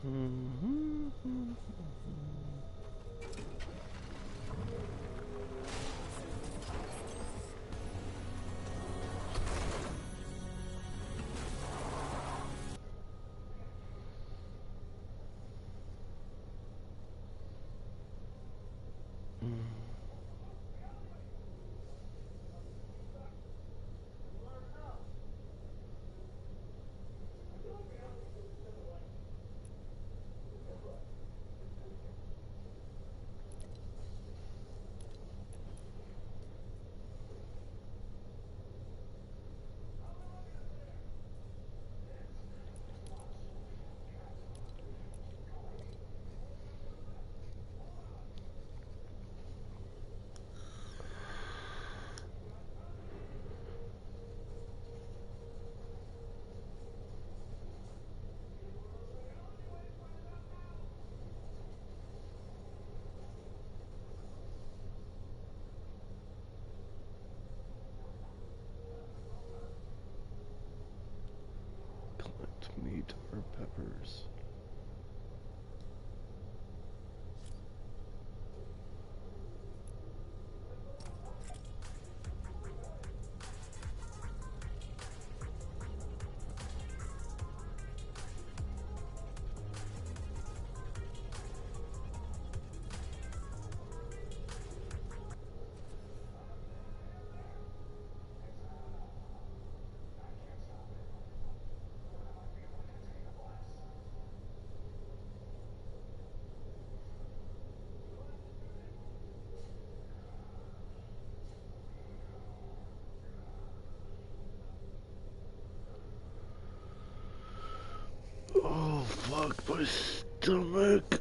Collect meat or peppers. Oh, fuck my stomach.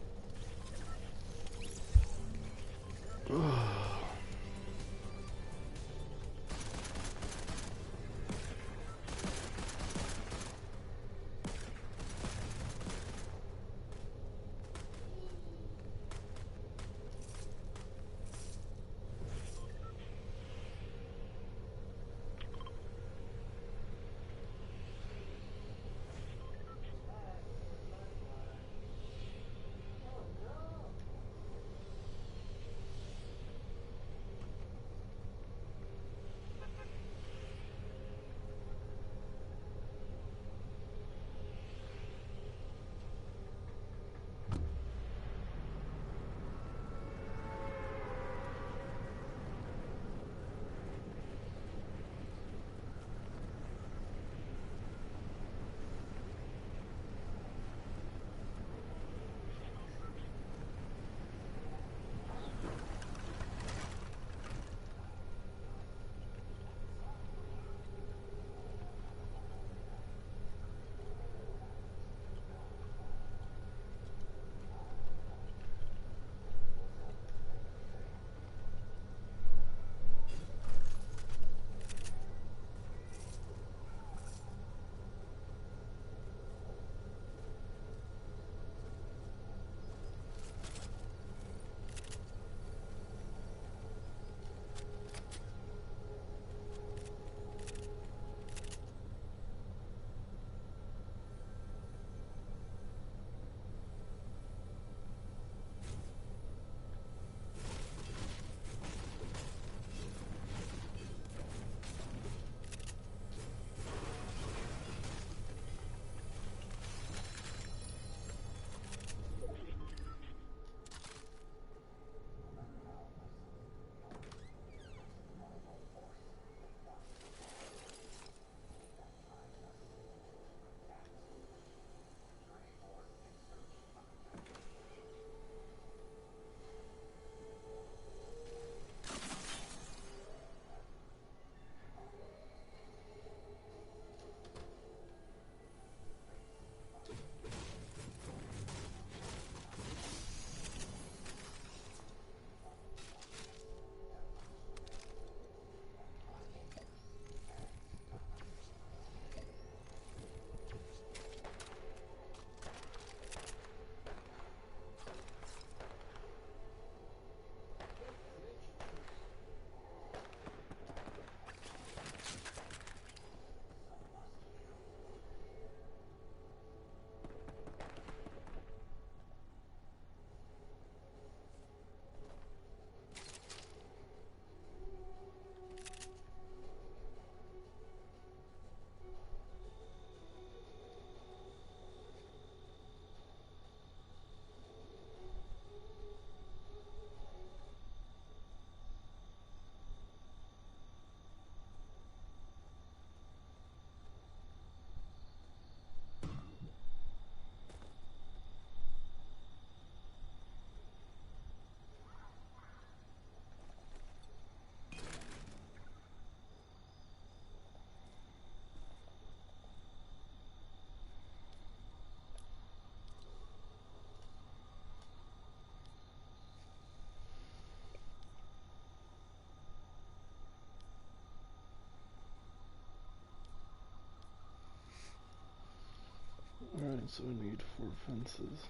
Alright, so we need 4 fences.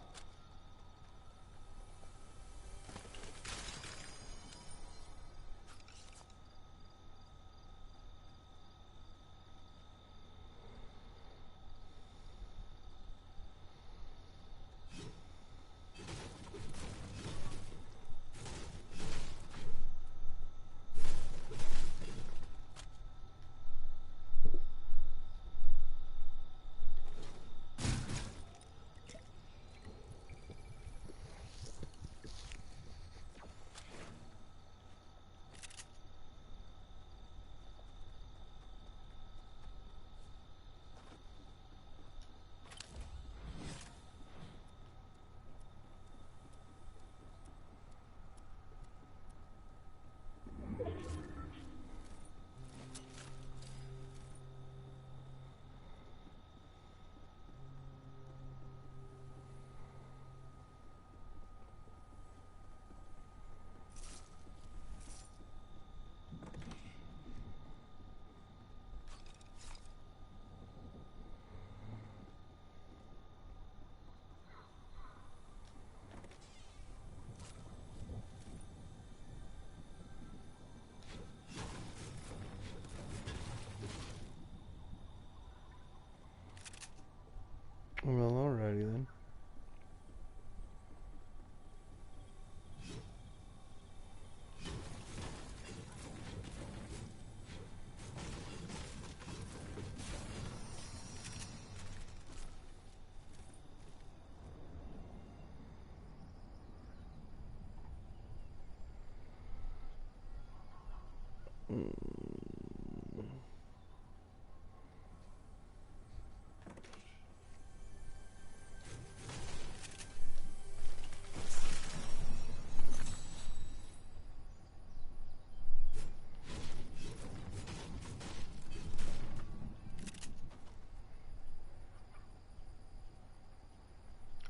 Well, alrighty then.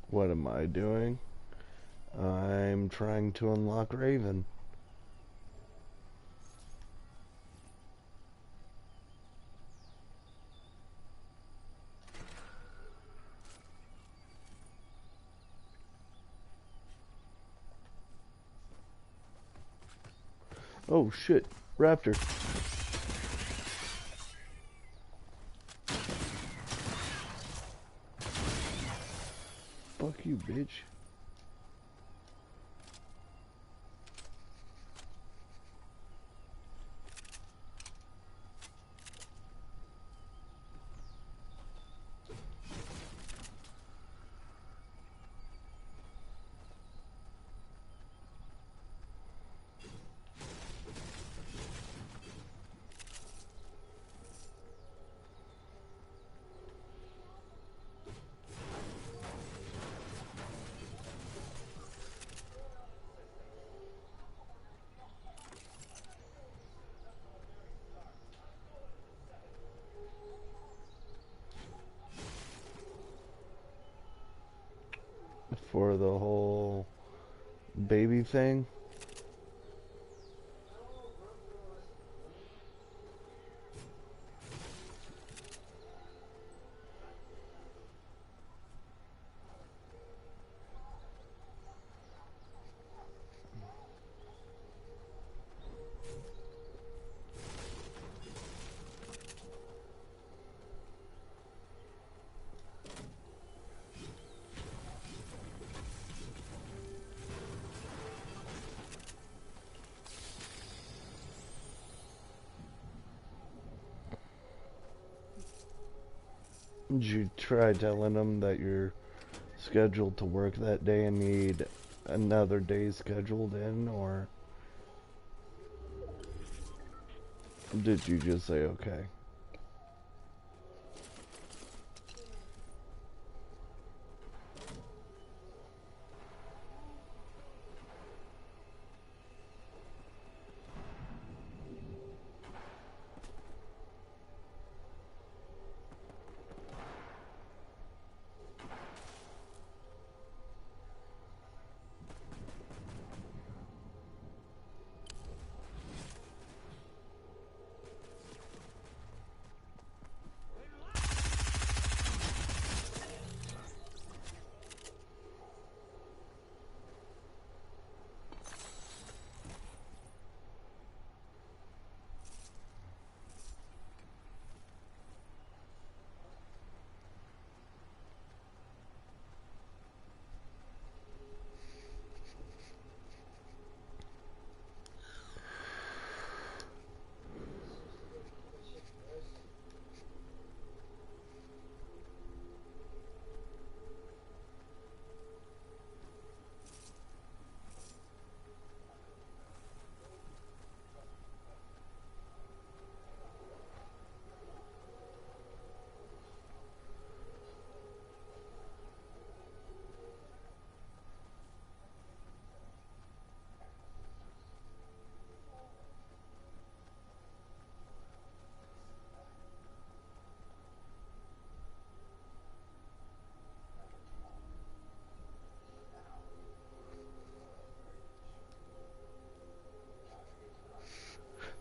What am I doing? I'm trying to unlock Raven. Oh shit, Raptor. Fuck you, bitch. For the whole baby thing. Did you try telling them that you're scheduled to work that day and need another day scheduled in, or did you just say okay?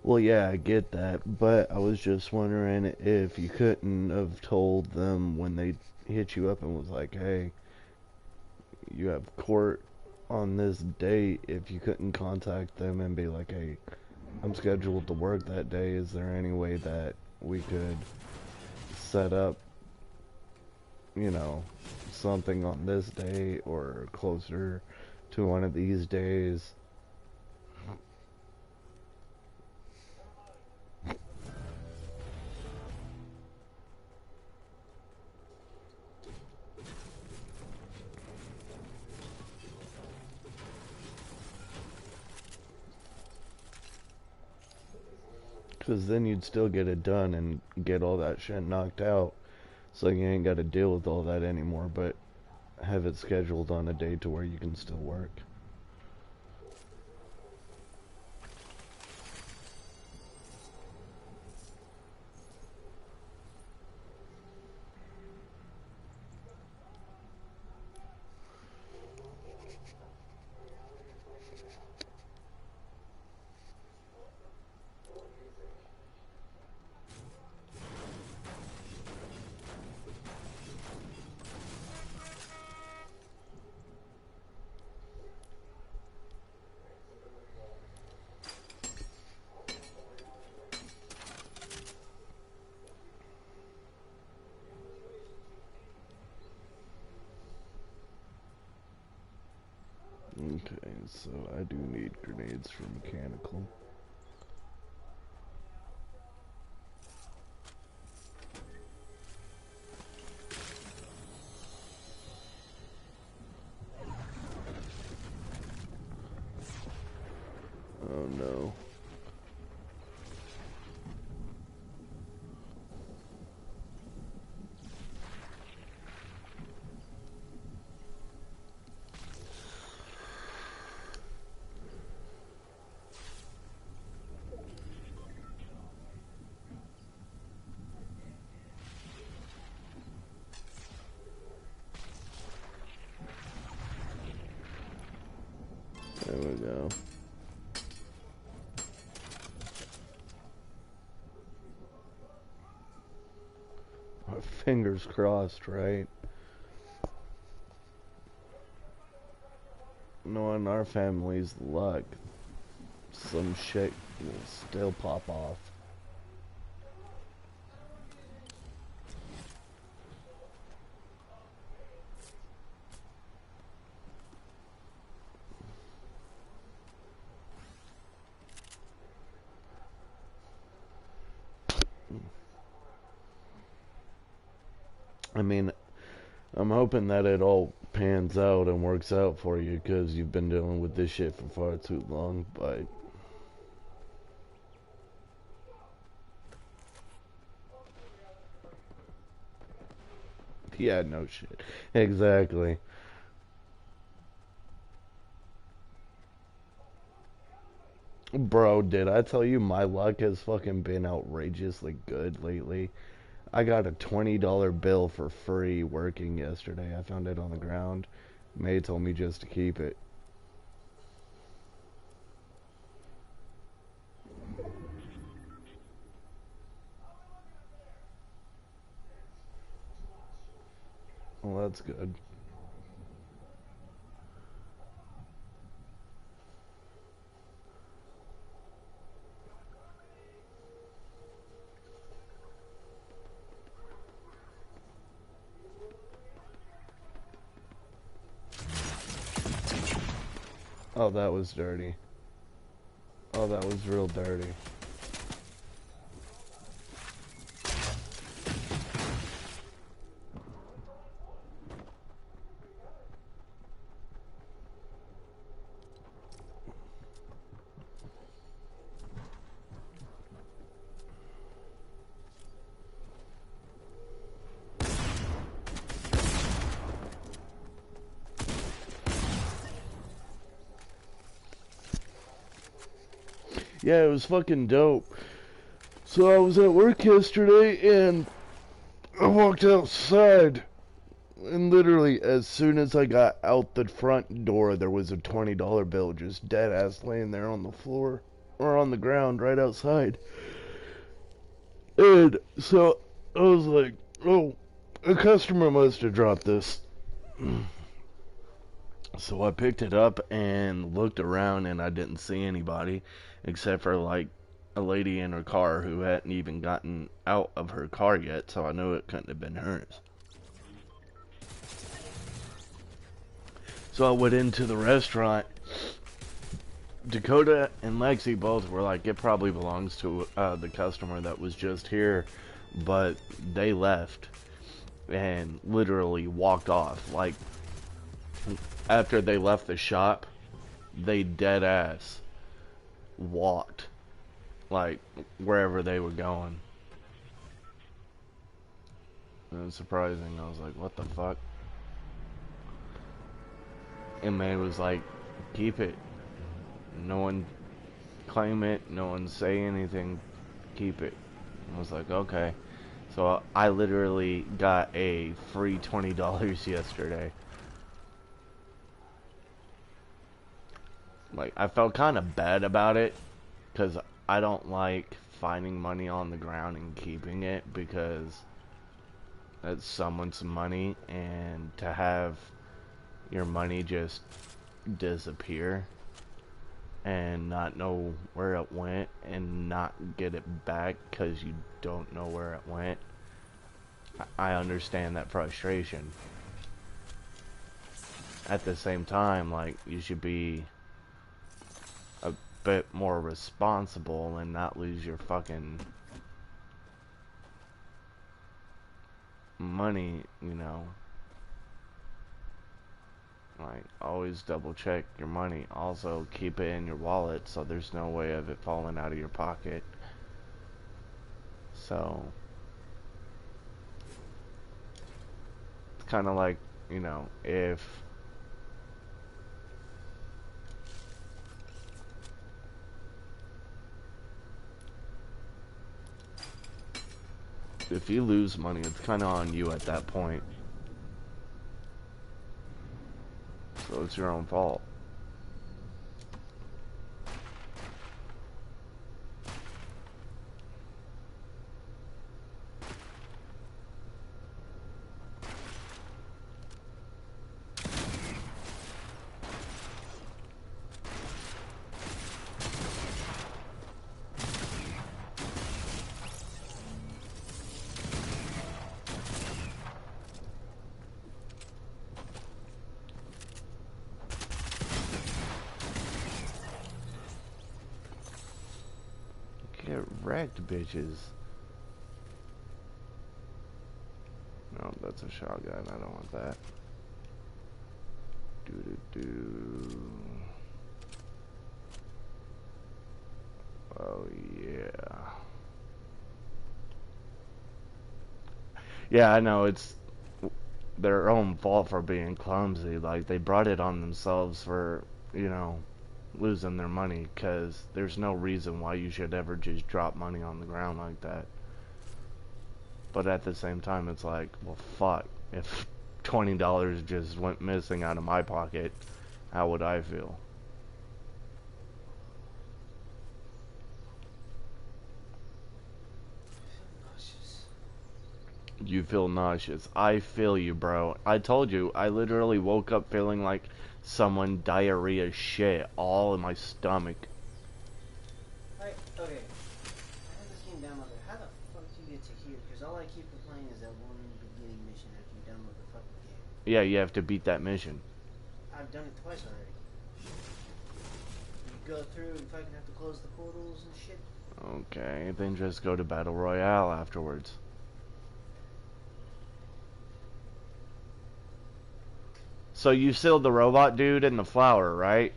Well, yeah, I get that, but I was just wondering if you couldn't have told them when they hit you up and was like, hey, you have court on this date, if you couldn't contact them and be like, hey, I'm scheduled to work that day. Is there any way that we could set up, you know, something on this day or closer to one of these days? Because then you'd still get it done and get all that shit knocked out. So you ain't got to deal with all that anymore, but have it scheduled on a day to where you can still work. Okay, so I do need grenades for mechanical. Oh no. There we go. Fingers crossed, right? Knowing our family's luck, some shit will still pop off. I mean, I'm hoping that it all pans out and works out for you because you've been dealing with this shit for far too long, but yeah, no shit. Exactly. Bro, did I tell you my luck has fucking been outrageously good lately? I got a $20 bill for free working yesterday. I found it on the ground. May told me just to keep it. Well, that's good. Oh, that was dirty. Oh, that was real dirty. Yeah, it was fucking dope. So I was at work yesterday and I walked outside and literally as soon as I got out the front door there was a $20 bill just dead ass laying there on the floor. were on the ground right outside. And so I was like, oh, a customer must have dropped this. So I picked it up and looked around, and I didn't see anybody except for like a lady in her car who hadn't even gotten out of her car yet, so I knew it couldn't have been hers. So I went into the restaurant. Dakota and Lexi both were like, it probably belongs to the customer that was just here, but they left and literally walked off. Like, after they left the shop, they dead ass walked, like, wherever they were going. It was surprising. I was like, what the fuck? And man was like, keep it. No one claim it, no one say anything, keep it. I was like, okay. So I literally got a free $20 yesterday. Like, I felt kind of bad about it, because I don't like finding money on the ground and keeping it, because that's someone's money, and to have your money just disappear and not know where it went and not get it back because you don't know where it went, I understand that frustration. At the same time, like, you should be a bit more responsible and not lose your fucking money, you know. Like, always double check your money. Also, keep it in your wallet so there's no way of it falling out of your pocket. So, it's kind of like, you know, if you lose money, it's kind of on you at that point. So it's your own fault. Get wrecked, bitches. No, that's a shotgun. I don't want that. Do. Oh, yeah. Yeah, I know. It's their own fault for being clumsy. Like, they brought it on themselves for, you know, losing their money, because there's no reason why you should ever just drop money on the ground like that. But at the same time, it's like, well, fuck, if $20 just went missing out of my pocket, how would I feel? You feel nauseous. I feel you, bro. I told you, I literally woke up feeling like someone diarrhea shit all in my stomach. Right, okay. I have this game downloaded. How the fuck do you get to here? Because all I keep replaying is that one beginning mission after you download the fucking game. Yeah, you have to beat that mission. I've done it twice already. You go through and fucking have to close the portals and shit. Okay, then just go to Battle Royale afterwards. So you sealed the robot dude in the flower, right?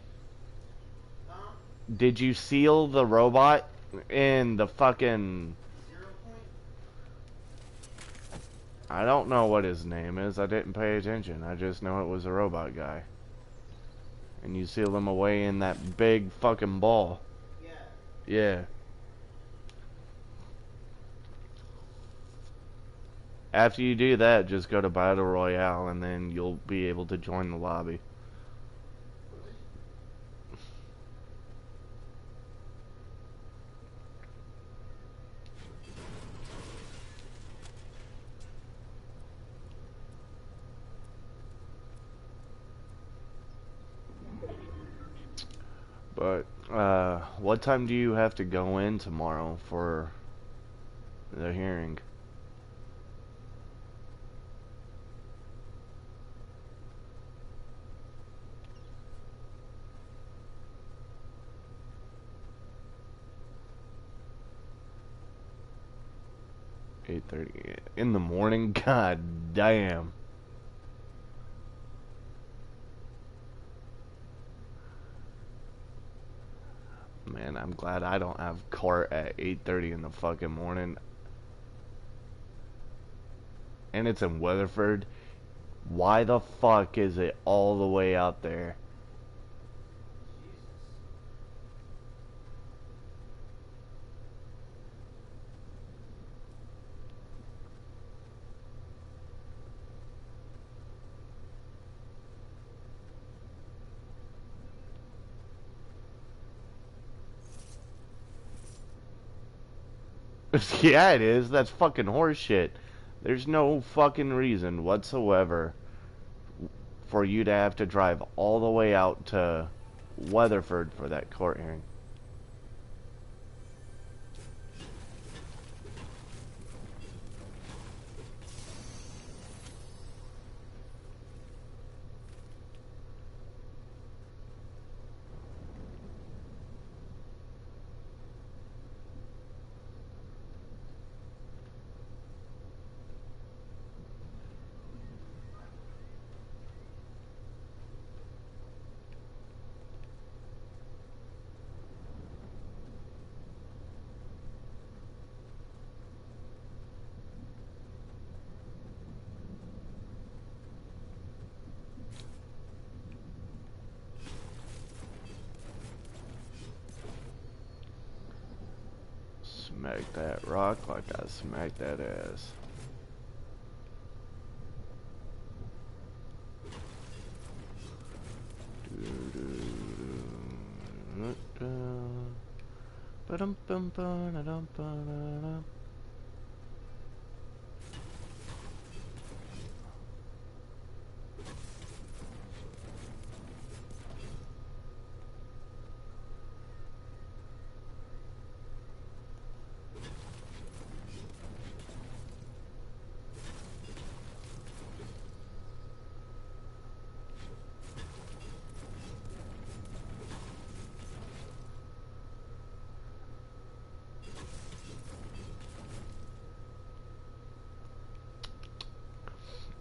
Huh? Did you seal the robot in the fucking... 0 point? I don't know what his name is. I didn't pay attention. I just know it was a robot guy. And you sealed him away in that big fucking ball. Yeah. Yeah. After you do that, just go to Battle Royale and then you'll be able to join the lobby. But what time do you have to go in tomorrow for the hearing? 8:30 in the morning? God damn. Man, I'm glad I don't have court at 8:30 in the fucking morning. And it's in Weatherford. Why the fuck is it all the way out there? Yeah, it is. That's fucking horseshit. There's no fucking reason whatsoever for you to have to drive all the way out to Weatherford for that court hearing. Smack that rock like I smacked that ass.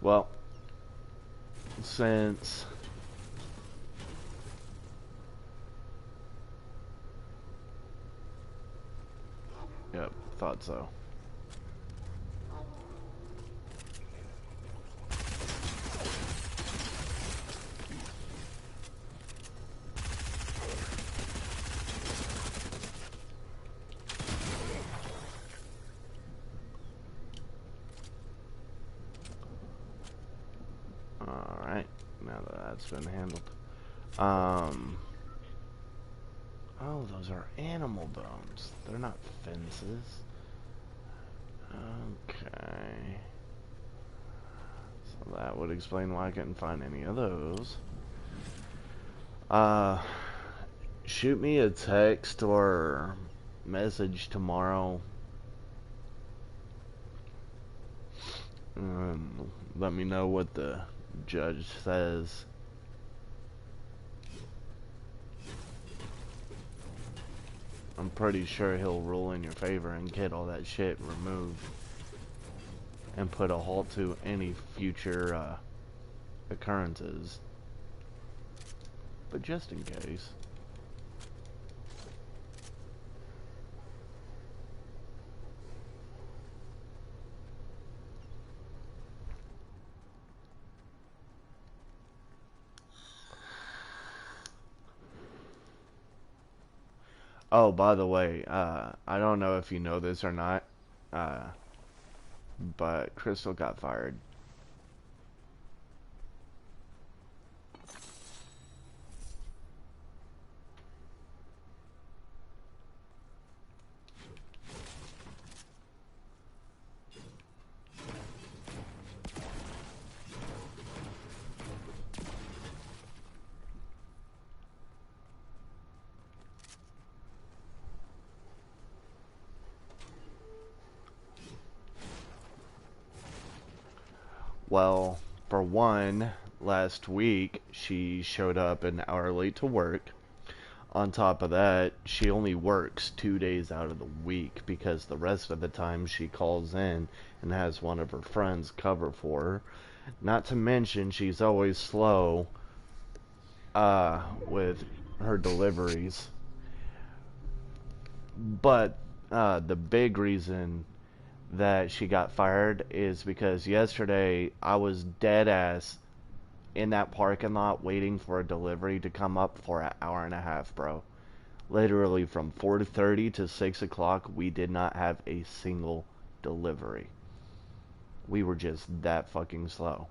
Well, since yep, thought so. Alright, now that that's been handled. Oh, those are animal bones. They're not fences. Okay. So that would explain why I couldn't find any of those. Shoot me a text or message tomorrow. Let me know what the judge says. I'm pretty sure he'll rule in your favor and get all that shit removed and put a halt to any future occurrences. But just in case. Oh, by the way, I don't know if you know this or not, but Crystal got fired. Well, for one, last week she showed up an hour late to work. On top of that, she only works 2 days out of the week because the rest of the time she calls in and has one of her friends cover for her. Not to mention, she's always slow with her deliveries. But the big reason that she got fired is because yesterday I was dead ass in that parking lot waiting for a delivery to come up for an hour and a half, bro. Literally from 4:30 to 6 o'clock, we did not have a single delivery. We were just that fucking slow.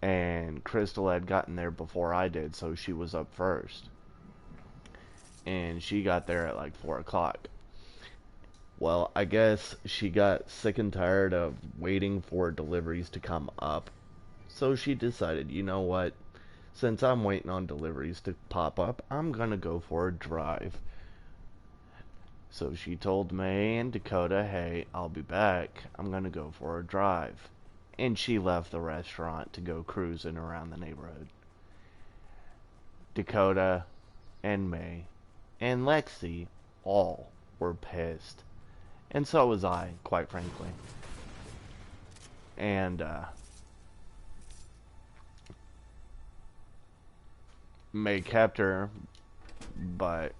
And Crystal had gotten there before I did, so she was up first. And she got there at like 4 o'clock. Well, I guess she got sick and tired of waiting for deliveries to come up. So she decided, you know what? Since I'm waiting on deliveries to pop up, I'm gonna go for a drive. So she told May and Dakota, hey, I'll be back. I'm gonna go for a drive. And she left the restaurant to go cruising around the neighborhood. Dakota and May and Lexi all were pissed. And so was I, quite frankly. And, May kept her, but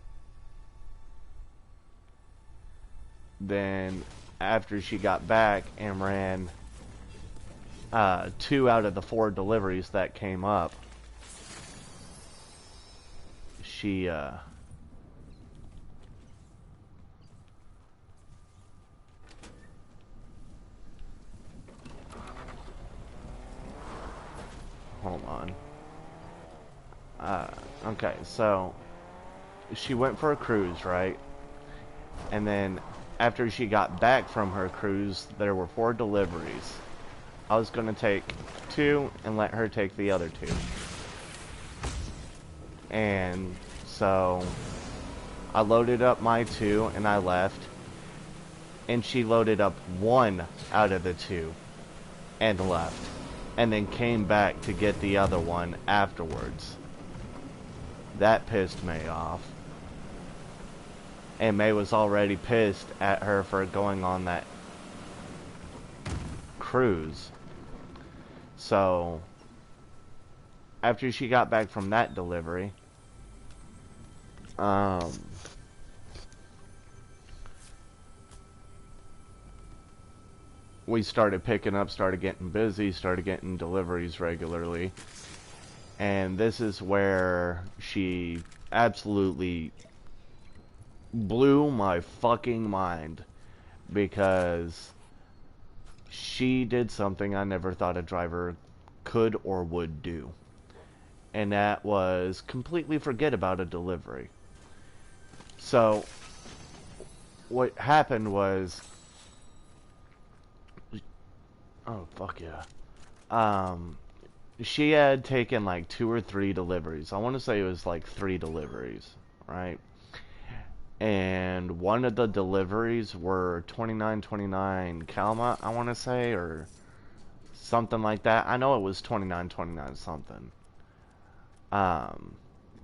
then after she got back and ran 2 out of the 4 deliveries that came up, she hold on. Okay, so she went for a cruise, right? And then after she got back from her cruise, there were 4 deliveries. I was going to take 2 and let her take the other 2. And so I loaded up my 2 and I left. And she loaded up 1 out of the 2 and left. And then came back to get the other one afterwards. That pissed May off. And May was already pissed at her for going on that cruise. So, after she got back from that delivery, we started picking up, started getting busy, started getting deliveries regularly. And this is where she absolutely blew my fucking mind, because she did something I never thought a driver could or would do. And that was completely forget about a delivery. So, what happened was, oh fuck yeah, she had taken like 2 or 3 deliveries. I want to say it was like 3 deliveries, right? And one of the deliveries were 2929 Calma, I want to say, or something like that. I know it was 2929 something.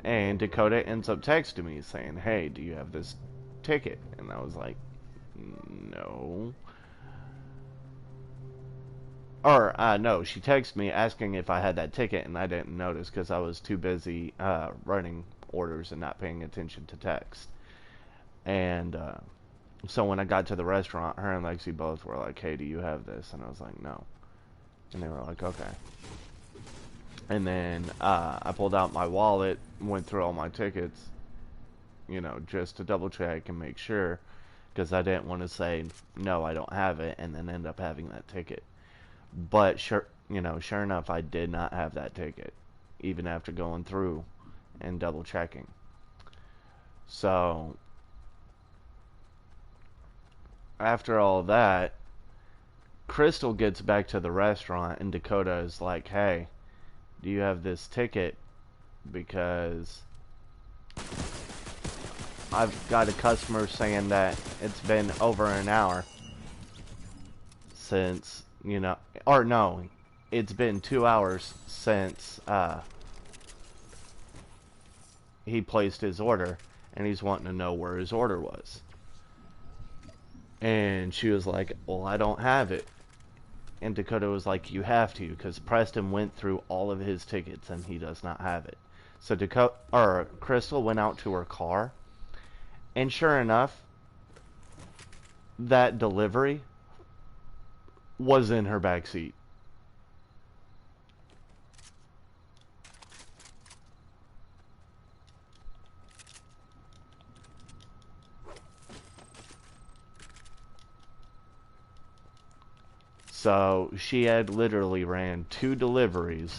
And Dakota ends up texting me saying, hey, do you have this ticket? And I was like, no. Or, no, she texted me asking if I had that ticket, and I didn't notice because I was too busy running orders and not paying attention to text. And so when I got to the restaurant, her and Lexi both were like, hey, do you have this? And I was like, no. And they were like, okay. And then I pulled out my wallet, went through all my tickets, you know, just to double check and make sure, because I didn't want to say, no, I don't have it, and then end up having that ticket. But sure, you know, sure enough, I did not have that ticket, even after going through and double checking. So after all that, Crystal gets back to the restaurant and Dakota is like, hey, do you have this ticket? Because I've got a customer saying that it's been over an hour since, you know, or no, it's been 2 hours since he placed his order, and he's wanting to know where his order was. And she was like, well, I don't have it. And Dakota was like, you have to, because Preston went through all of his tickets and he does not have it. So Crystal went out to her car, and sure enough, that delivery was in her back seat. So she had literally ran 2 deliveries.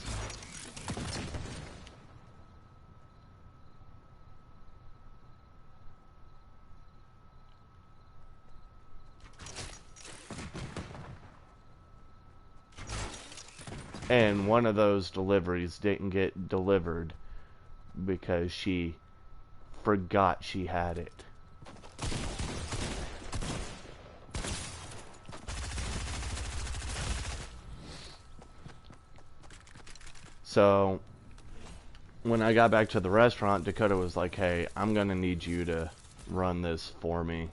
And one of those deliveries didn't get delivered because she forgot she had it. So when I got back to the restaurant, Dakota was like, hey, I'm going to need you to run this for me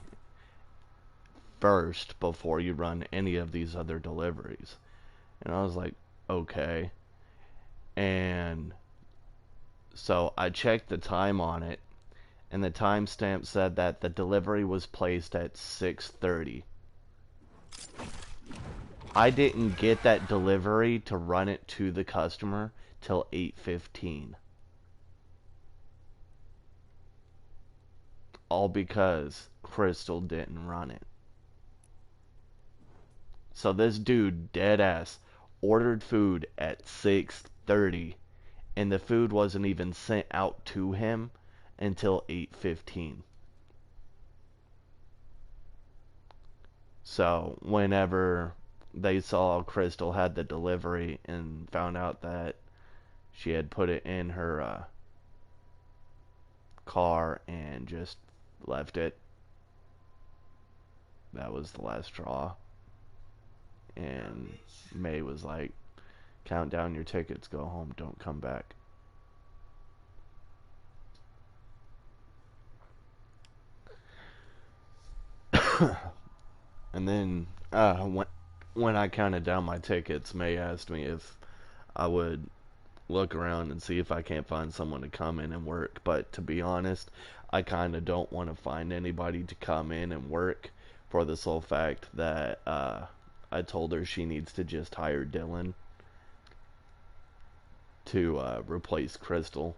first before you run any of these other deliveries. And I was like, okay. And so I checked the time on it, and the timestamp said that the delivery was placed at 6:30. I didn't get that delivery to run it to the customer till 8:15. All because Crystal didn't run it. So this dude, dead ass, ordered food at 6:30, and the food wasn't even sent out to him until 8:15. So whenever they saw Crystal had the delivery and found out that she had put it in her car and just left it, that was the last straw. And May was like, count down your tickets, go home, don't come back. And then when I counted down my tickets, May asked me if I would look around and see if I can't find someone to come in and work. But to be honest, I kind of don't want to find anybody to come in and work for the sole fact that I told her she needs to just hire Dylan to replace Crystal,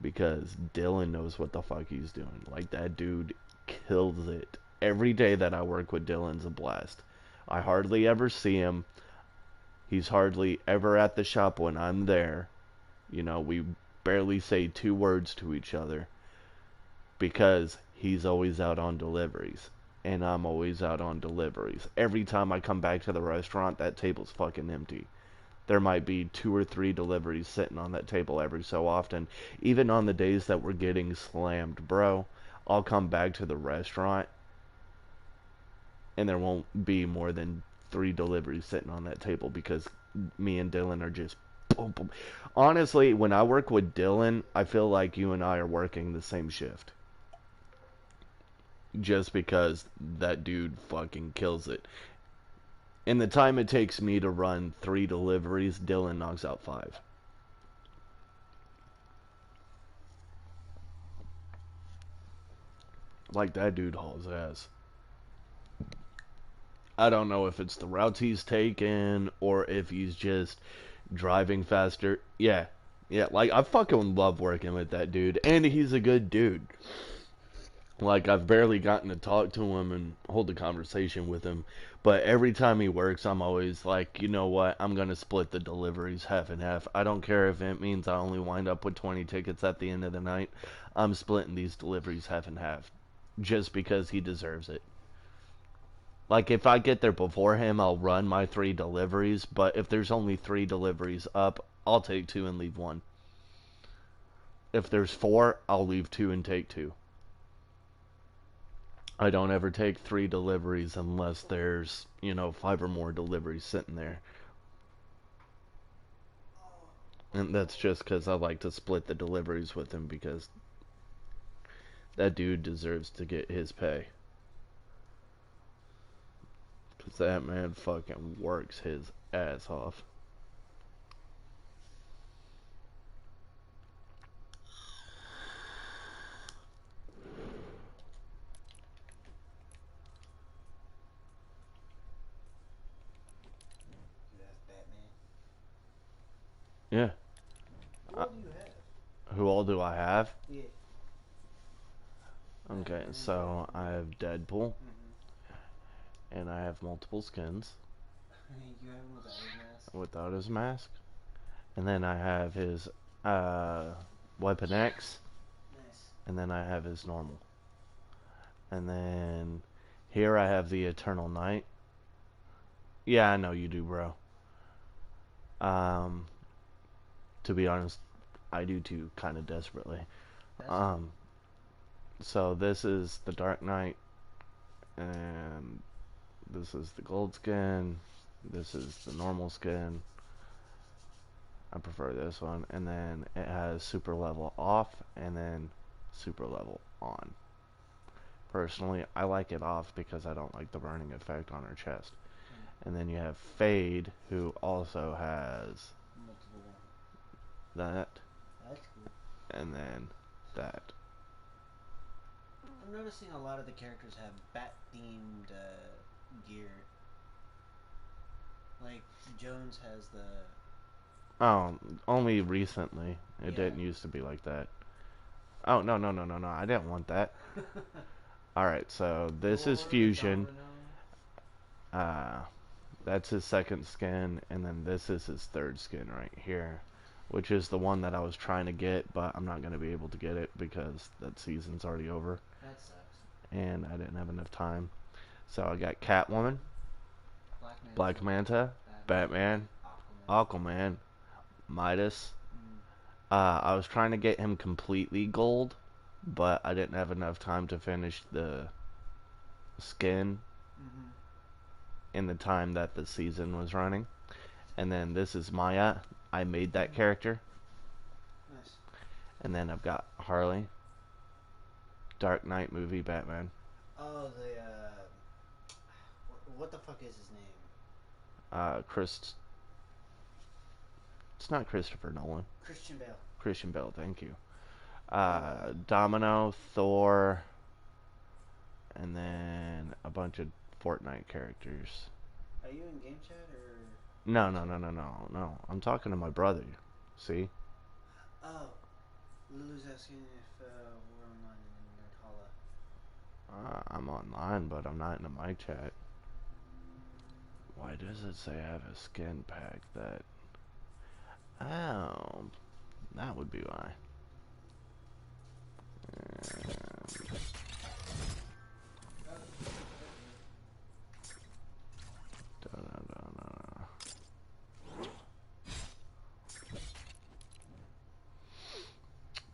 because Dylan knows what the fuck he's doing. Like, that dude kills it. Every day that I work with Dylan's a blast. I hardly ever see him. He's hardly ever at the shop when I'm there. You know, we barely say 2 words to each other because he's always out on deliveries. And I'm always out on deliveries. Every time I come back to the restaurant, that table's fucking empty. There might be 2 or 3 deliveries sitting on that table every so often. Even on the days that we're getting slammed, bro, I'll come back to the restaurant and there won't be more than 3 deliveries sitting on that table because me and Dylan are just boom, boom. Honestly, when I work with Dylan, I feel like you and I are working the same shift. Just because that dude fucking kills it. In the time it takes me to run 3 deliveries, Dylan knocks out 5. Like, that dude hauls ass. I don't know if it's the routes he's taken or if he's just driving faster. Yeah. Yeah, like, I fucking love working with that dude. And he's a good dude. Like, I've barely gotten to talk to him and hold a conversation with him. But every time he works, I'm always like, you know what? I'm going to split the deliveries half and half. I don't care if it means I only wind up with 20 tickets at the end of the night. I'm splitting these deliveries half and half. Just because he deserves it. Like, if I get there before him, I'll run my 3 deliveries. But if there's only 3 deliveries up, I'll take 2 and leave 1. If there's 4, I'll leave 2 and take 2. I don't ever take 3 deliveries unless there's, 5 or more deliveries sitting there. And that's just because I like to split the deliveries with him because that dude deserves to get his pay. Because that man fucking works his ass off. You have Batman. Yeah. Who all do you have? Who all do I have? Yeah. Okay, Batman, so Deadpool. I have Deadpool, Mm-hmm. and I have multiple skins You have him without his mask. without his mask. And then I have his Weapon X, Nice. and then I have his normal. And then here I have the Eternal Night. Yeah, I know you do, bro. Um, to be honest, I do too, kind of desperately. That's Um, so this is the Dark Knight, and this is the gold skin. This is the normal skin. I prefer this one. And then it has super level off and then super level on. Personally, I like it off because I don't like the burning effect on her chest. And then you have Fade, who also has multiple one. that, That's cool. and then that. I'm noticing a lot of the characters have bat themed gear. Like Jones has the. Oh, only recently. It Yeah. didn't used to be like that. Oh, no, no, no, no, no. I didn't want that. Alright, so this is Fusion. Uh, that's his second skin, and then this is his third skin right here, which is the one that I was trying to get, but I'm not going to be able to get it because that season's already over, That sucks. and I didn't have enough time. So I got Catwoman, Black Manta. Black Manta, Batman, Aquaman. Aquaman, Midas. Mm. I was trying to get him completely gold, but I didn't have enough time to finish the skin Mm-hmm. in the time that the season was running. And then this is Maya. I made that character. Nice. And then I've got Harley, Dark Knight movie, Batman. Oh, the what the fuck is his name? Chris. It's not Christopher Nolan. Christian Bale. Christian Bale, thank you. Domino, Thor, and then a bunch of Fortnite characters. Are you in game chat or? No, no, no, no, no, no. I'm talking to my brother. See? Oh, Lulu's asking if we're online in Nerd Holla. I'm online, but I'm not in the mic chat. Why does it say I have a skin pack that... Oh, that would be why.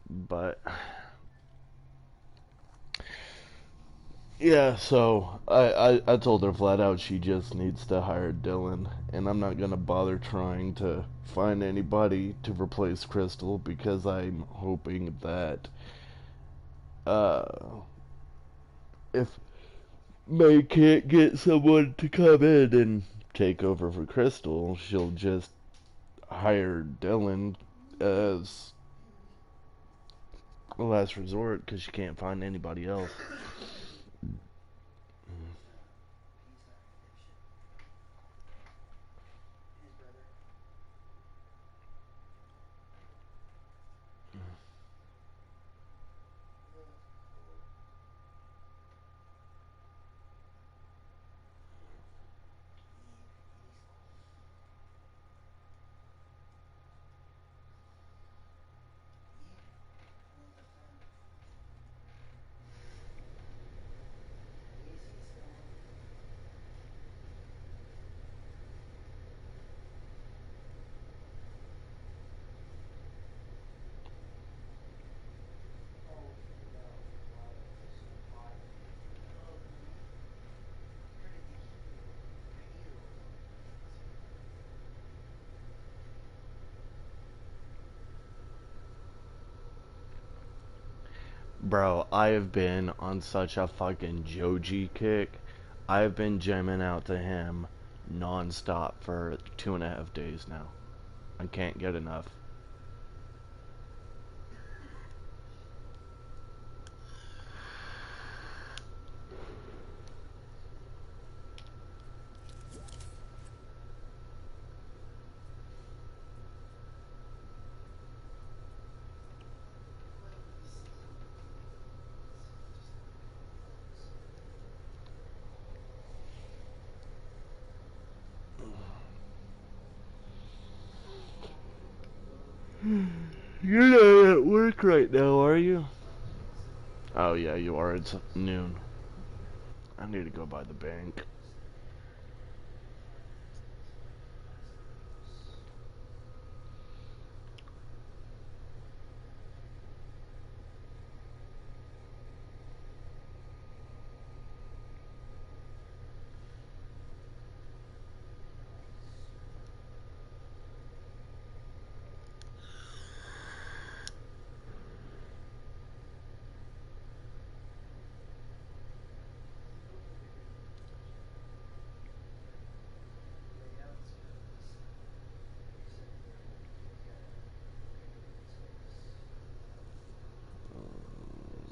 But yeah, so I told her flat out she just needs to hire Dylan, and I'm not gonna bother trying to find anybody to replace Crystal because I'm hoping that uh if May can't get someone to come in and take over for Crystal, she'll just hire Dylan as a last resort because she can't find anybody else. His brother. Bro, I have been on such a fucking Joji kick. I've been jamming out to him non-stop for 2.5 days now. I can't get enough. You're not at work right now, are you? Oh yeah, you are. It's noon. I need to go by the bank.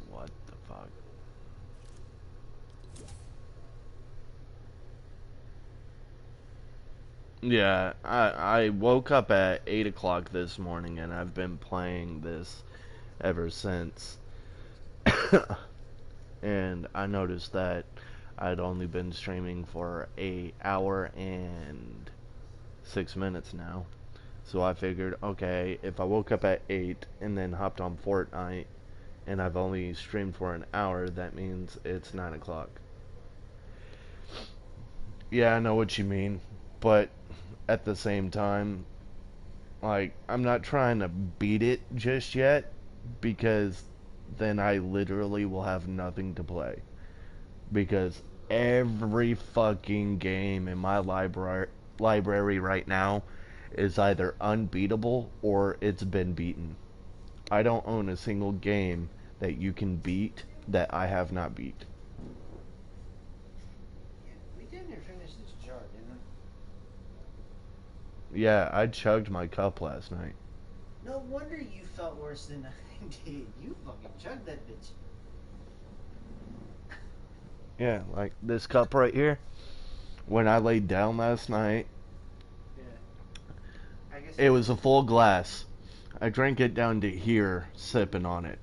What the fuck? Yeah, I woke up at 8 o'clock this morning and I've been playing this ever since. And I noticed that I'd only been streaming for an hour and 6 minutes now. So I figured, okay, if I woke up at 8 and then hopped on Fortnite and I've only streamed for an hour, that means it's 9 o'clock. Yeah, I know what you mean, but at the same time, like, I'm not trying to beat it just yet because then I literally will have nothing to play. Because every fucking game in my library right now is either unbeatable or it's been beaten. I don't own a single game that you can beat that I have not beat. Yeah, we didn't finish this jar, didn't Yeah, I chugged my cup last night. we? No wonder you felt worse than I did. You fucking chugged that bitch. Yeah, like this cup right here. When I laid down last night, Yeah. I guess it was a full glass. I drank it down to here, sipping on it.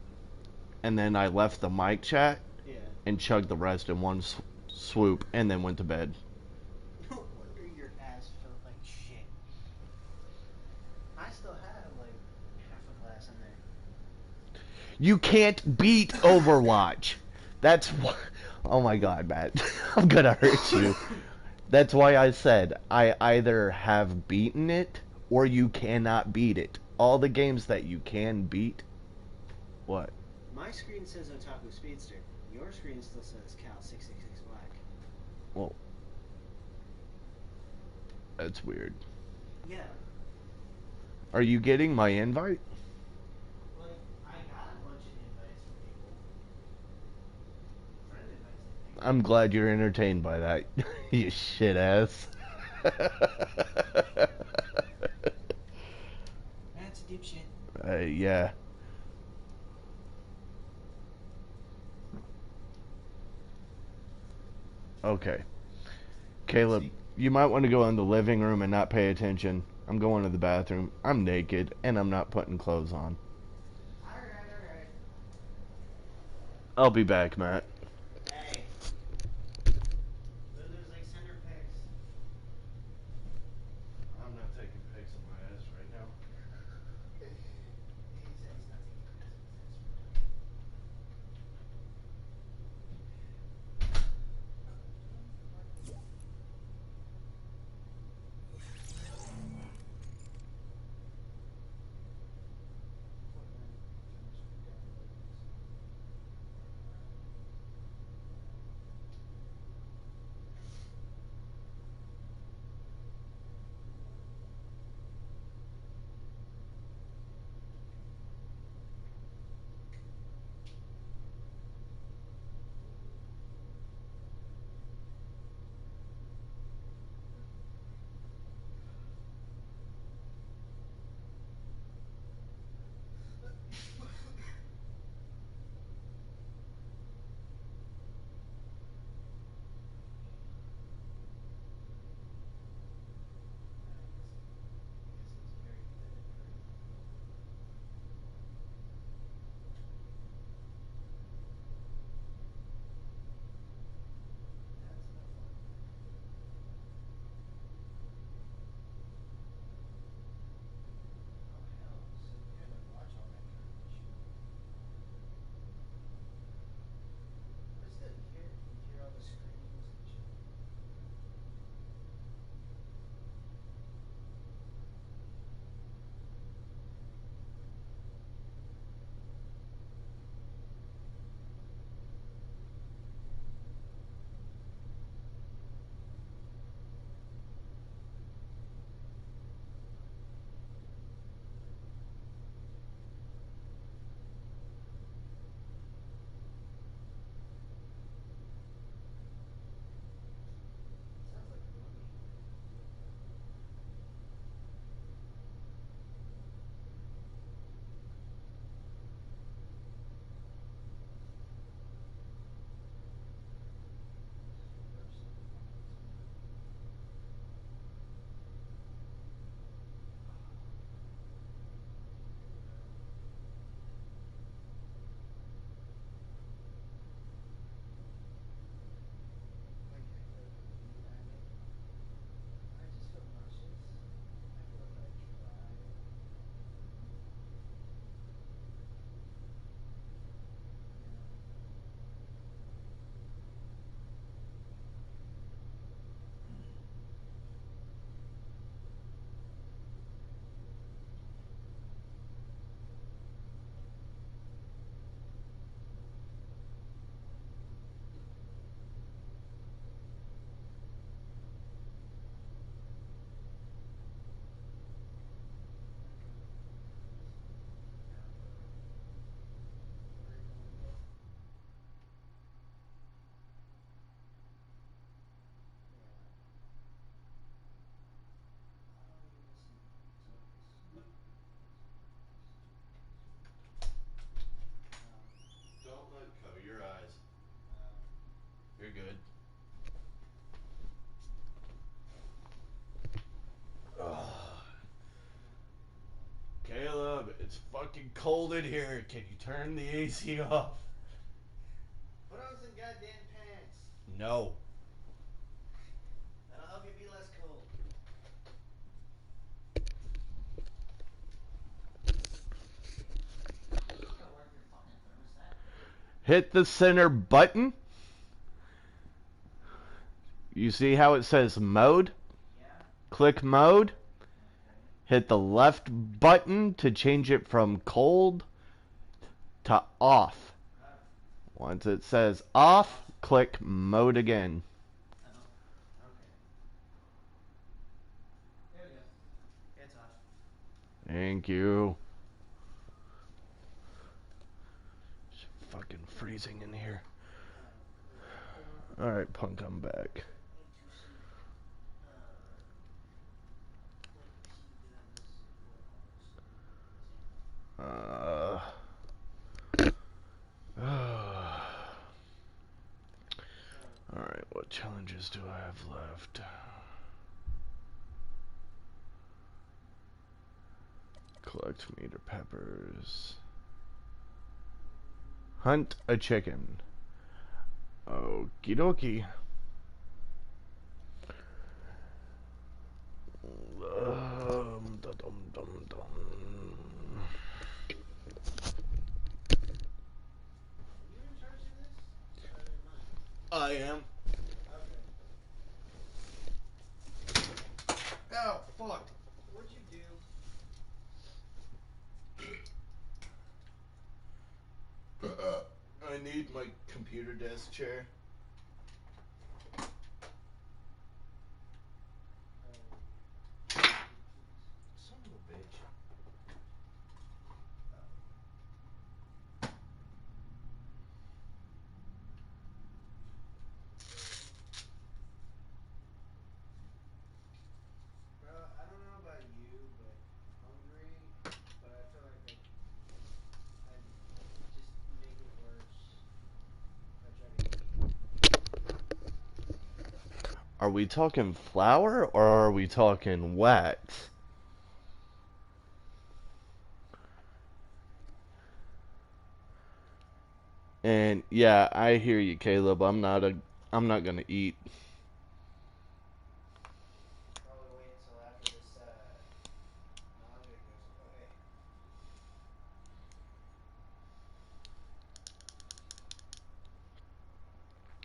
And then I left the mic chat Yeah. and chugged the rest in one swoop and then went to bed. No wonder your ass felt like shit. I still have like half a glass in there. You can't beat Overwatch. That's why. Oh my god, Matt. I'm gonna hurt you. That's why I said I either have beaten it or you cannot beat it. All the games that you can beat. What? My screen says Otaku Speedster. Your screen still says Cal 666 Black. Well, that's weird. Yeah. Are you getting my invite? Like, I got a bunch of invites from people. Friend invites, I think. I'm glad you're entertained by that, you shit ass. That's a dipshit. Yeah. Okay. Caleb, you might want to go in the living room and not pay attention. I'm going to the bathroom. I'm naked and I'm not putting clothes on. Alright. I'll be back, Matt. Hey. Lulu's like send her pics. I'm not taking pics of my ass right now. He said he's not taking pics. You're good. Ugh. Caleb, it's fucking cold in here. Can you turn the AC off? Put on some goddamn pants. No. That'll help you be less cold. Hit the center button. You see how it says mode? Yeah. Click mode. Okay. Hit the left button to change it from cold to off. Once it says off, click mode again. Okay. There we go. It's off. Thank you. It's fucking freezing in here. Alright, punk, I'm back. Uh. Alright, what challenges do I have left? Collect meat or peppers. Hunt a chicken. Okie dokie. Dum, dum, dum. You in charge of this? Or is it mine? I am. Okay. Ow, fuck. What'd you do? I need my computer desk chair. Son of a bitch. Bro, I don't know about you, but I'm hungry, but I feel like I'd just make it worse if I try to eat. Are we talking flour or are we talking wax? And yeah, I hear you, Caleb. I'm not gonna eat. Probably wait until after this nausea goes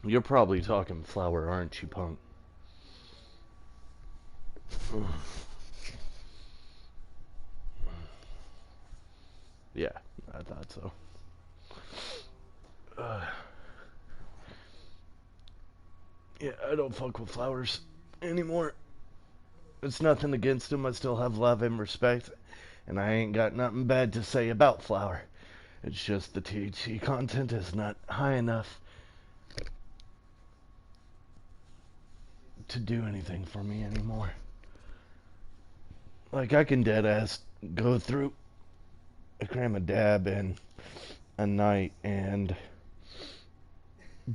away. You're probably talking flour, aren't you, punk? Yeah, I thought so. Yeah, I don't fuck with flowers anymore. It's nothing against them. I still have love and respect, and I ain't got nothing bad to say about flour. It's just the THC content is not high enough to do anything for me anymore. Like, I can dead ass go through a gram of dab in a night and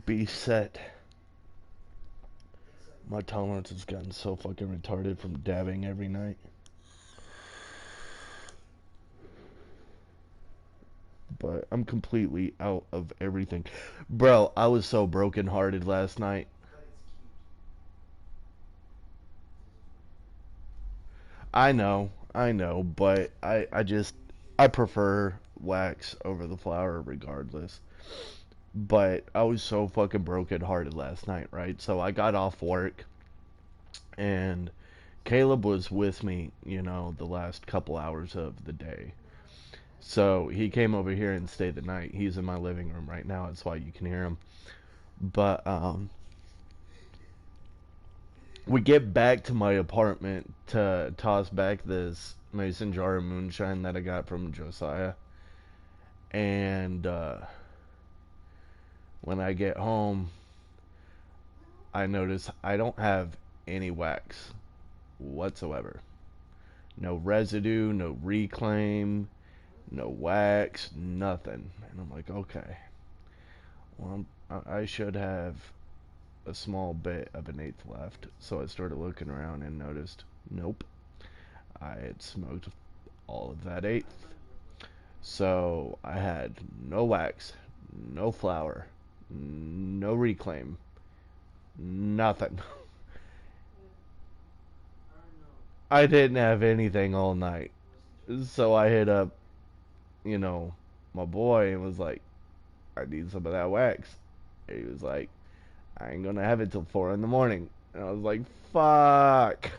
be set. My tolerance has gotten so fucking retarded from dabbing every night. But I'm completely out of everything. Bro, I was so brokenhearted last night. But it's cute. I know, but I prefer wax over the flour regardless. But I was so fucking brokenhearted last night, right? So I got off work and Caleb was with me, the last couple hours of the day. So he came over here and stayed the night. He's in my living room right now. That's why you can hear him. But we get back to my apartment to toss back this mason jar of moonshine that I got from Josiah. And when I get home, I notice I don't have any wax whatsoever. No residue, no reclaim, no wax, nothing. And I'm like, okay, well, I should have a small bit of an eighth left. So I started looking around and noticed, nope, I had smoked all of that eighth. So I had no wax, no flour, no reclaim, nothing. I didn't have anything all night. So I hit up, you know, my boy and was like, I need some of that wax. And he was like, I ain't gonna have it till 4 in the morning. And I was like, fuck.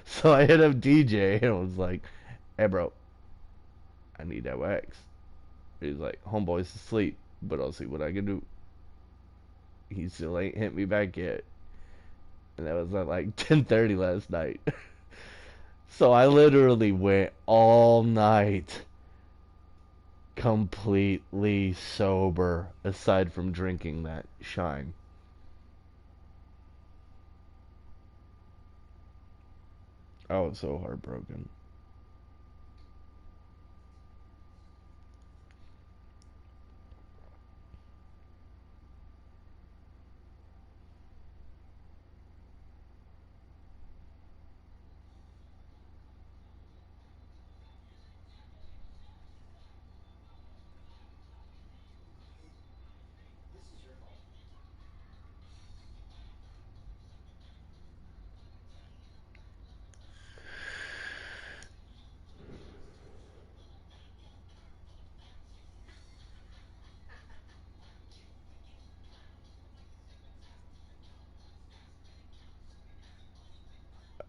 So I hit up DJ and was like, hey bro, I need that wax. He's like, homeboy's asleep, but I'll see what I can do. He still ain't hit me back yet. And that was at like 10:30 last night. So I literally went all night completely sober, aside from drinking that shine. I was so heartbroken.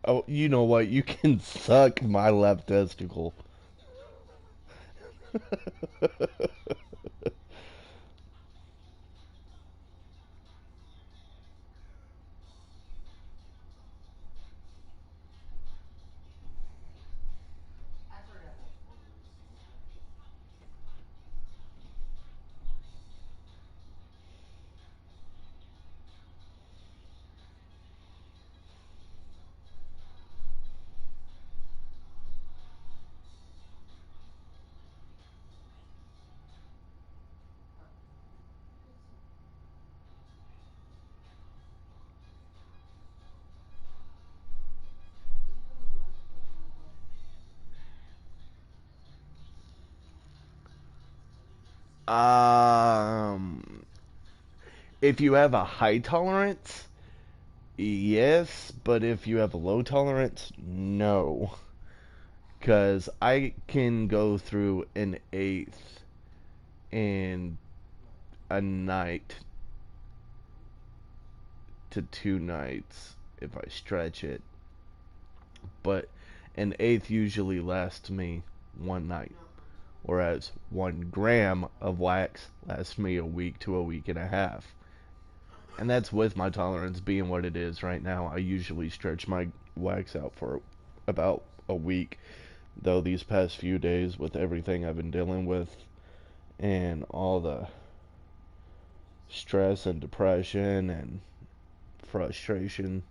Oh, you know what? You can suck my left testicle. Um, if you have a high tolerance, yes, but if you have a low tolerance, no. Because I can go through an eighth in a night to 2 nights if I stretch it. But an eighth usually lasts me one night, whereas 1 gram of wax lasts me a week to a week and a half. And that's with my tolerance being what it is right now. I usually stretch my wax out for about a week, though these past few days, with everything I've been dealing with and all the stress and depression and frustration,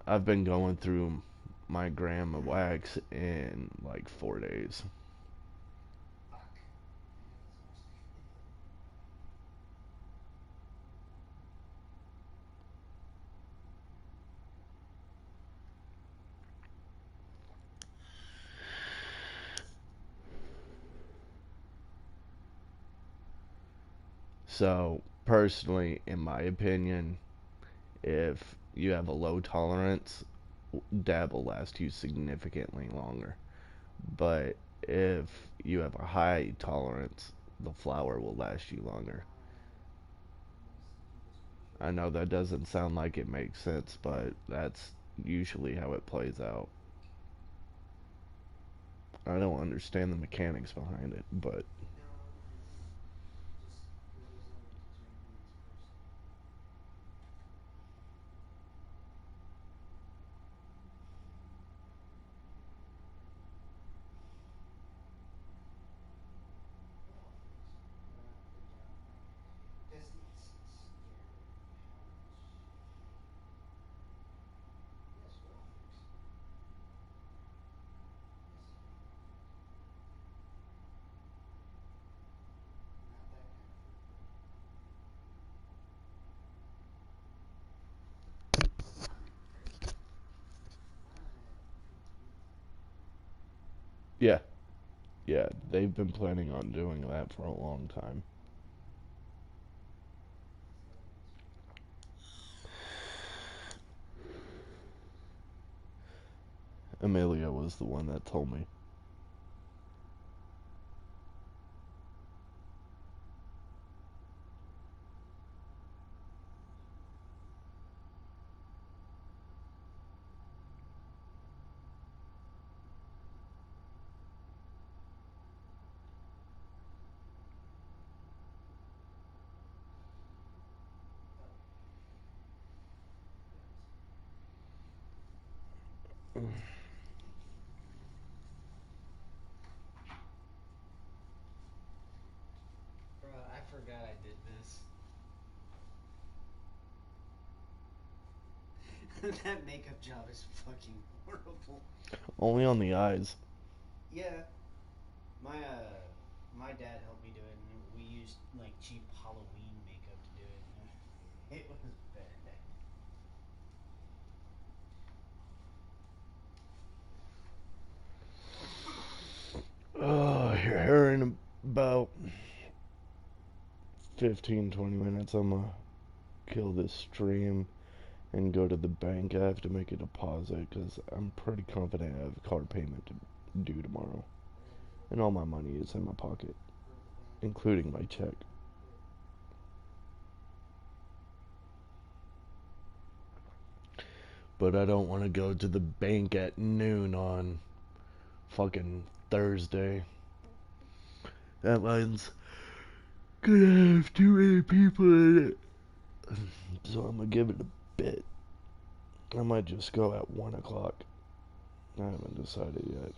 I've been going through my gram of wax in like 4 days. So, personally, in my opinion, if you have a low tolerance, dab will last you significantly longer. But if you have a high tolerance, the flower will last you longer. I know that doesn't sound like it makes sense, but that's usually how it plays out. I don't understand the mechanics behind it, but Yeah, yeah, they've been planning on doing that for a long time. Amelia was the one that told me. Bro, I forgot I did this. That makeup job is fucking horrible. Only on the eyes. Yeah, my dad helped me do it, and we used like cheap Halloween makeup to do it, and it was bad. Oh, here in about 15, 20 minutes, I'm gonna kill this stream and go to the bank. I have to make a deposit because I'm pretty confident I have a car payment to due tomorrow. And all my money is in my pocket, including my check. But I don't want to go to the bank at noon on fucking Thursday. That line's gonna have too many people in it. So I'm gonna give it a bit. I might just go at 1 o'clock. I haven't decided yet.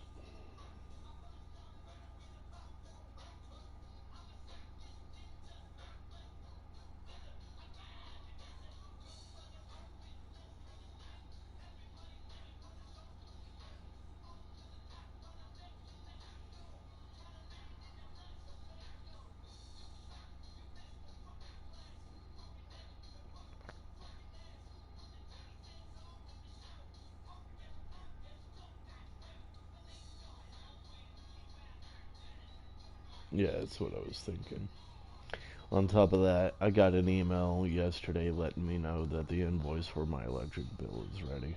Yeah, that's what I was thinking. On top of that, I got an email yesterday letting me know that the invoice for my electric bill is ready.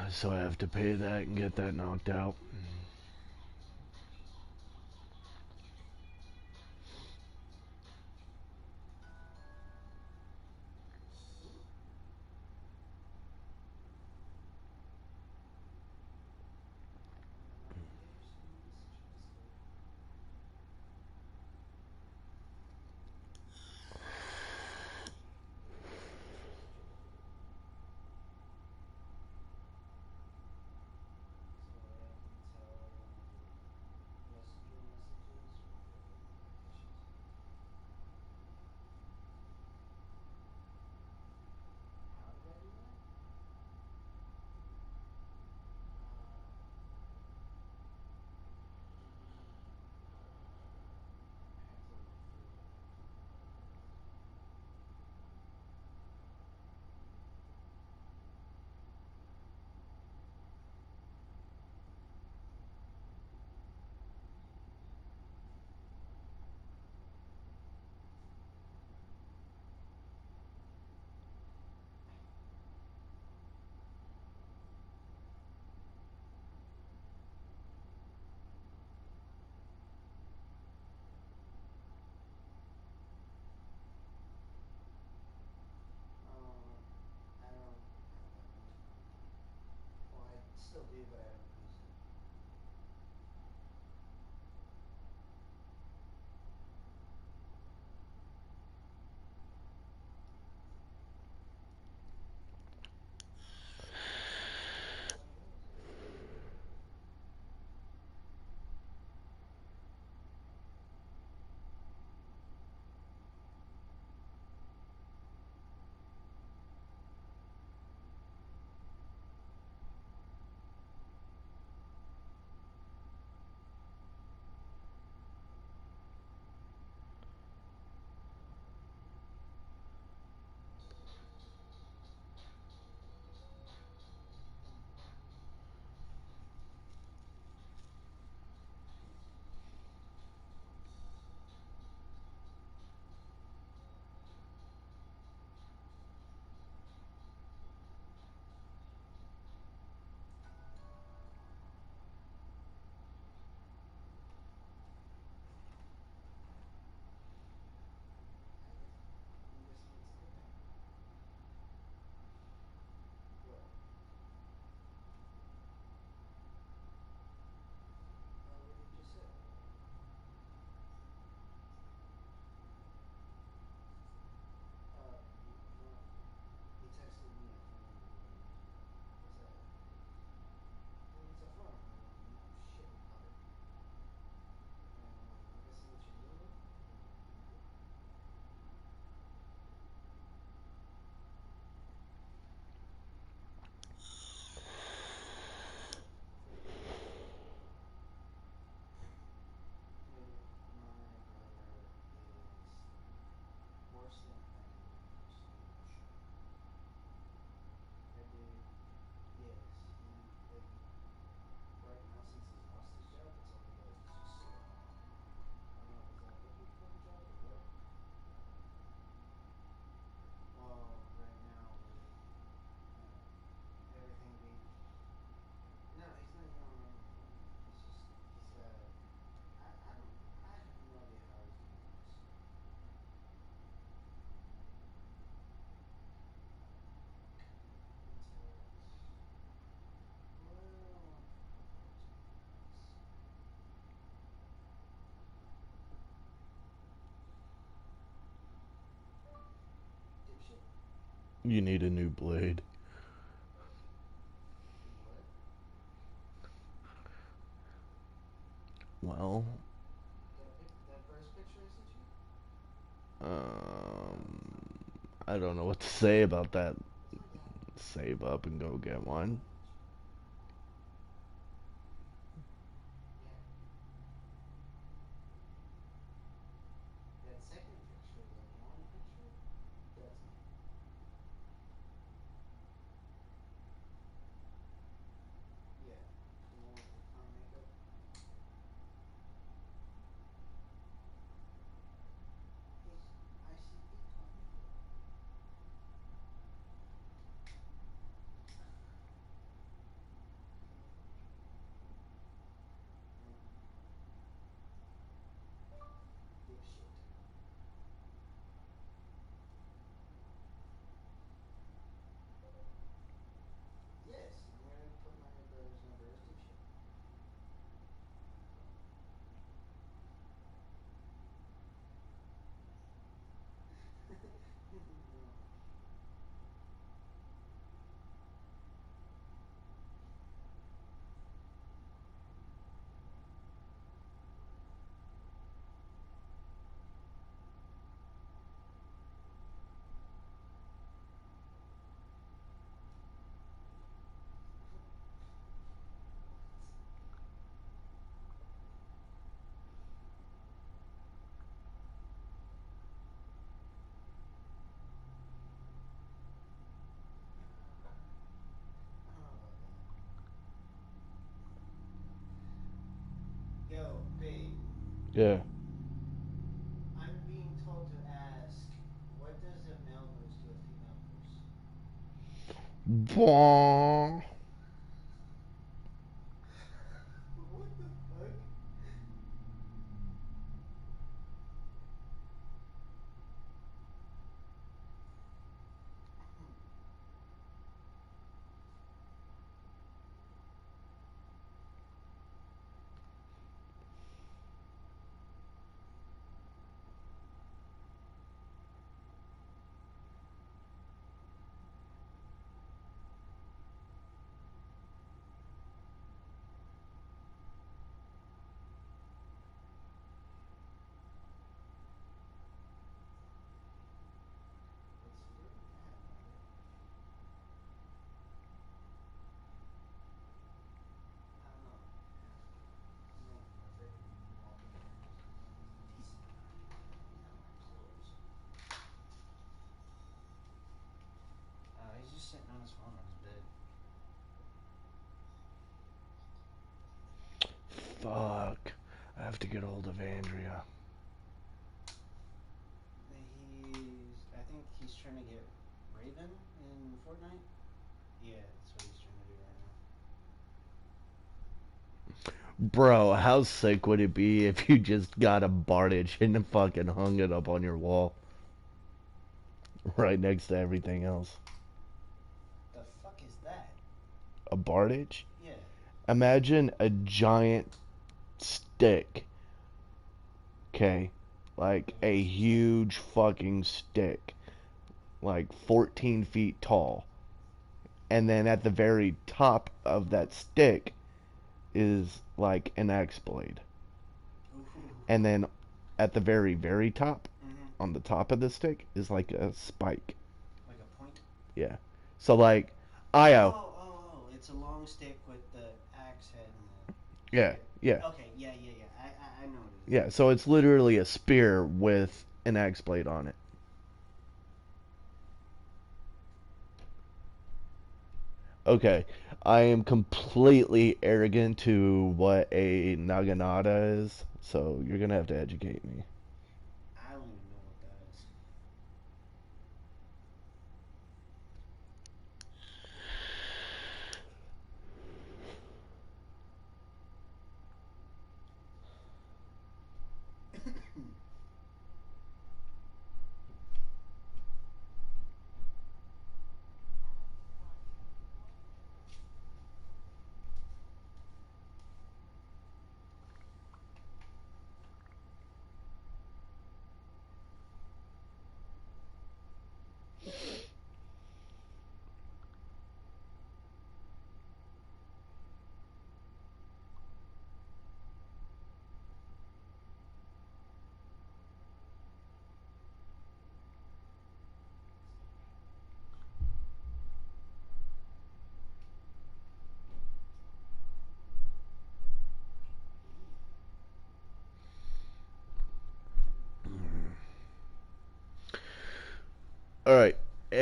So I have to pay that and get that knocked out. You need a new blade. What? Well, That first picture I sent you? um, I don't know what to say about that. It's not that one. Save up and go get That one. picture. Yeah. That second picture, the long picture, that's me. Yeah. The one with the clown makeup. I see it clown makeup. Dipshit. Yes, and where did I put my brother's number as dipshit? No. I don't know about that. Yo, babe. Yeah. I'm being told to ask, what does a male voice do a female voice? Bwah. What the fuck? What's he doing? I have no idea. I don't know. No, my freaking walk in here and just decent. Hang out my clothes. He's just sitting on his phone on his bed. Fuck. I have to get hold of Andrea. I think he's trying to get Raven in Fortnite. Yeah, that's what he's trying to do right now. Bro, how sick would it be if you just got a Bardage and fucking hung it up on your wall? Right next to everything else. The fuck is that? A Bardage? Yeah. Imagine a giant stick. Okay? Like Like a a push-up stand? huge fucking stick. Like 14 feet tall. And then at the very top of that stick is like an axe blade. Ooh. And then at the very, very top, Mm-hmm. on the top of the stick, is like a spike. Like a point? Yeah. So like, Oh, Io. oh, oh. It's a long stick with the axe head and the Yeah, spear. yeah, Okay, yeah, yeah, yeah. I know what it is. yeah. So it's literally a spear with an axe blade on it. Okay, I am completely arrogant to what a naginata is, so you're gonna have to educate me. I don't even know what that is.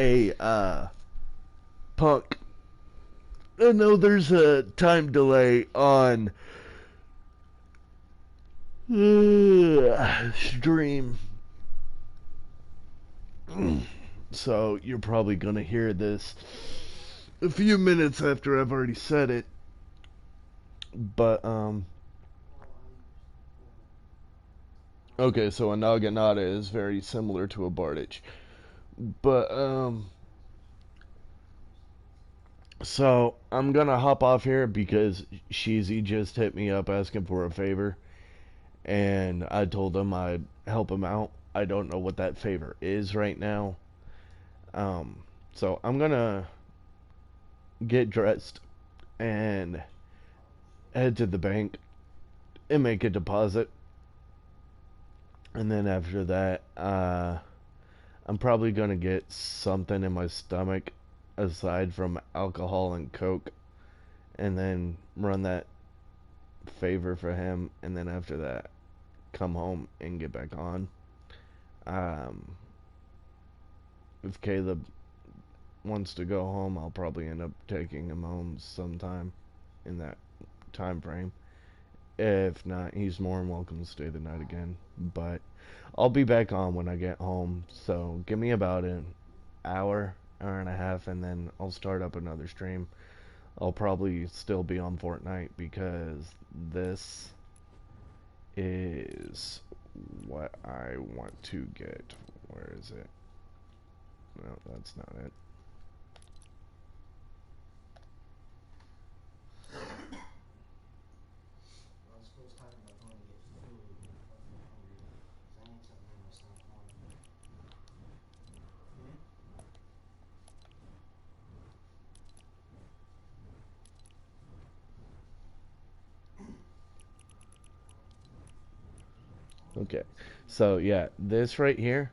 Hey, Punk. I know there's a time delay on stream. So you're probably gonna hear this a few minutes after I've already said it. But okay, so a Naginata is very similar to a Bardich. But so I'm gonna hop off here because Sheezy just hit me up asking for a favor, and I told him I'd help him out. I don't know what that favor is right now. So I'm gonna get dressed and head to the bank and make a deposit. And then after that, I'm probably gonna get something in my stomach aside from alcohol and coke, and then run that favor for him. And then after that, come home and get back on. Um, if Caleb wants to go home, I'll probably end up taking him home sometime in that time frame. If not, he's more than welcome to stay the night again. But I'll be back on when I get home. So give me about an hour and a half, and then I'll start up another stream. I'll probably still be on Fortnite because this is what I want to get. Where is it? No, that's not it. I was supposed to talk about going to get food. I'm fucking hungry. 'Cause I need something in my stomach more. Hmm? Okay. So yeah, this right here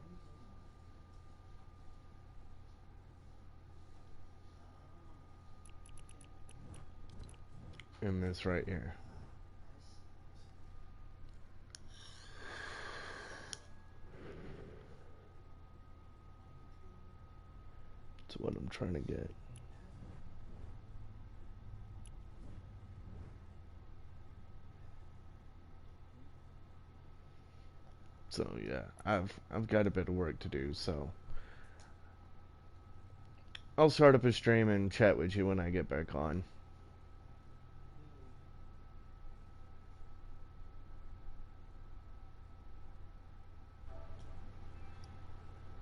and this right here. That's what I'm trying to get. So yeah, I've got a bit of work to do, so I'll start up a stream and chat with you when I get back on.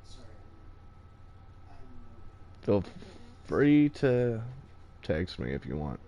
Sorry, I'm Feel free to text me if you want.